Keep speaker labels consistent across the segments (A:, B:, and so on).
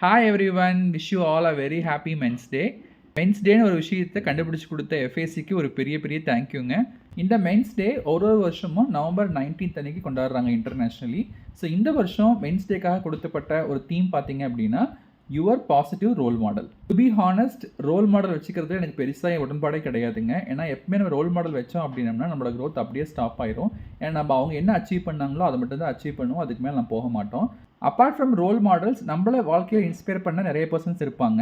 A: Hi everyone, wish you all a very happy men's day. Men's டேன்னு ஒரு விஷயத்தை கண்டுபிடிச்சி கொடுத்த எஃப்ஏசிக்கு ஒரு பெரிய பெரிய தேங்க்யூங்க. இந்த மென்ஸ் டே ஒரு வருஷமும் நவம்பர் 19th அன்னைக்கு கொண்டாடுறாங்க இன்டர்நேஷ்னலி. ஸோ இந்த வருஷம் மென்ஸ் டேக்காக கொடுக்கப்பட்ட ஒரு தீம் பார்த்தீங்க அப்படின்னா your positive role model. To be honest, role model வச்சுக்கிறது எனக்கு பெருசாக உடன்பாடே கிடையாதுங்க. ஏன்னா எப்பவுமே நம்ம ரோல் மாடல் வச்சோம் அப்படின்னம்னா நம்மளோட க்ரோத் அப்படியே ஸ்டாப் ஆயிரும். ஏன்னா நம்ம அவங்க என்ன அச்சீவ் பண்ணாங்களோ அதை மட்டும் தான் அச்சீவ் பண்ணுவோம், அதுக்கு மேலே நம்ம போக மாட்டோம். அப்பார்ட் ஃப்ரம் ரோல் மாடல்ஸ், நம்மளை வாழ்க்கையில் இன்ஸ்பயர் பண்ண நிறைய பர்சன்ஸ் இருப்பாங்க.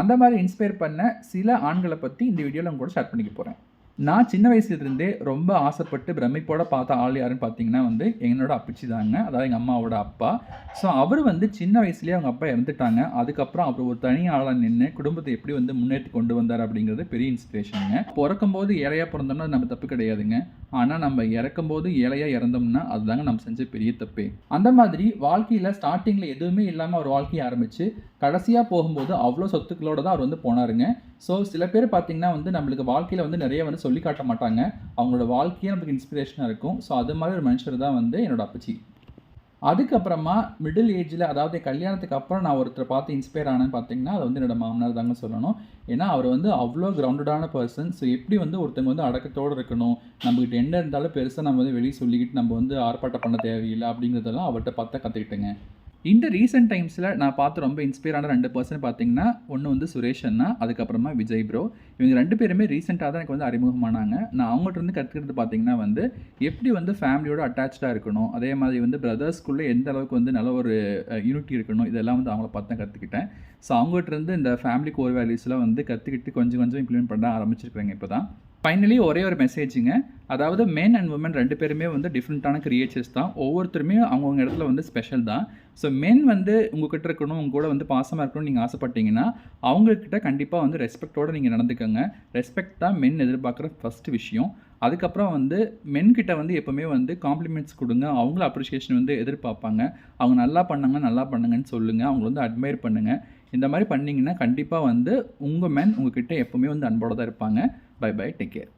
A: அந்த மாதிரி இன்ஸ்பயர் பண்ண சில ஆண்களை பற்றி இந்த வீடியோவில் உங்க கூட ஷேர் பண்ணிக்க போகிறேன். நான் சின்ன வயசுலேருந்தே ரொம்ப ஆசைப்பட்டு பிரமிப்போட பார்த்த ஆள் யாருன்னு பார்த்தீங்கன்னா என்னோட அப்பச்சி தாங்க. அதாவது எங்கள் அம்மாவோட அப்பா. ஸோ அவர் சின்ன வயசுலேயே அவங்க அப்பா இறந்துட்டாங்க. அதுக்கப்புறம் அவர் ஒரு தனி ஆளாக நின்று குடும்பத்தை எப்படி முன்னேற்றி கொண்டு வந்தார் அப்படிங்கிறது பெரிய இன்ஸ்பிரேஷனுங்க. பிறக்கும்போது ஏழையாக பிறந்தோம்னா நம்ம தப்பு கிடையாதுங்க. ஆனால் நம்ம இறக்கும்போது ஏழையாக இறந்தோம்னா அதுதாங்க நம்ம செஞ்ச பெரிய தப்பே. அந்த மாதிரி வாழ்க்கையில் ஸ்டார்டிங்கில் எதுவுமே இல்லாமல் அவர் வாழ்க்கையை ஆரம்பித்து கடைசியாக போகும்போது அவ்வளோ சொத்துக்களோடு தான் அவர் போனாருங்க. ஸோ சில பேர் பார்த்தீங்கன்னா நம்மளுக்கு வாழ்க்கையில் நிறைய சொல்லி காட்ட மாட்டாங்க. அவங்களோட வாழ்க்கையே நமக்கு இன்ஸ்பிரேஷனாக இருக்கும். ஸோ அது மாதிரி ஒரு மனுஷர் தான் என்னோட அப்பச்சி. அதுக்கப்புறமா மிடில் ஏஜில், அதாவது கல்யாணத்துக்கு அப்புறம் நான் ஒருத்தரை பார்த்து இன்ஸ்பயர் ஆனேன்னு பார்த்தீங்கன்னா அது என்னோட மாமனார் தாங்க சொல்லணும். ஏன்னா அவர் அவ்வளோ கிரவுண்டடான பர்சன். ஸோ எப்படி ஒருத்தவங்க அடக்கத்தோடு இருக்கணும், நம்மகிட்ட என்ன இருந்தாலும் பெருசாக நம்ம வெளியே சொல்லிக்கிட்டு நம்ம ஆர்ப்பாட்டம் பண்ண தேவையில்லை அப்படிங்கிறதெல்லாம் அவர்கிட்ட பார்த்தா கற்றுக்கிட்டேங்க. இந்த ரீசெண்ட் டைம்ஸில் நான் பார்த்து ரொம்ப இன்ஸ்பயரான 2 பர்சன் பார்த்தீங்கன்னா, ஒன்று சுரேஷ் அண்ணா, அதுக்கப்புறமா விஜய் ப்ரோ. இவங்க 2 பேருமே ரீசெண்டாக தான் எனக்கு அறிமுகமானாங்க. நான் அவங்கள்ட்ட கற்றுக்கிறது பார்த்தீங்கன்னா எப்படி ஃபேமிலியோட அட்டாச்சாக இருக்கணும், அதே மாதிரி பிரதர்ஸ்குள்ளே எந்த அளவுக்கு நல்ல ஒரு யூனிட்டி இருக்கணும், இதெல்லாம் அவங்கள பார்த்து தான் கற்றுக்கிட்டேன். ஸோ அவங்ககிட்ட இந்த ஃபேமிலி கோர் வேல்யூஸ்லாம் கற்றுக்கிட்டு கொஞ்சம் கொஞ்சம் இம்ப்ளிமெண்ட் பண்ண ஆரம்பிச்சிருக்கிறேங்க இப்போ தான். ஃபைனலி ஒரே ஒரு மெசேஜுங்க. அதாவது மென் அண்ட் உமன் 2 பேருமே டிஃப்ரெண்ட்டான கிரியேச்சர்ஸ் தான். ஒவ்வொருத்தருமே அவங்கவுங்க இடத்துல ஸ்பெஷல் தான். ஸோ மென் உங்ககிட்ட இருக்கணும், உங்க கூட பாசமாக இருக்கணும்னு நீங்கள் ஆசைப்பட்டீங்கன்னா அவங்கக்கிட்ட கண்டிப்பாக ரெஸ்பெக்டோடு நீங்கள் நடந்துக்கோங்க. ரெஸ்பெக்ட் தான் மென் எதிர்பார்க்குற ஃபஸ்ட்டு விஷயம். அதுக்கப்புறம் மென்கிட்ட எப்போவுமே காம்ப்ளிமெண்ட்ஸ் கொடுங்க. அவங்களும் அப்ரிஷியேஷன் எதிர்பார்ப்பாங்க. அவங்க நல்லா பண்ணாங்க, நல்லா பண்ணுங்கன்னு சொல்லுங்கள். அவங்கள அட்மையர் பண்ணுங்கள். இந்த மாதிரி பண்ணிங்கன்னா கண்டிப்பாக உங்கள் மென் உங்ககிட்ட எப்போவுமே அன்போடு தான் இருப்பாங்க. Bye bye, take care.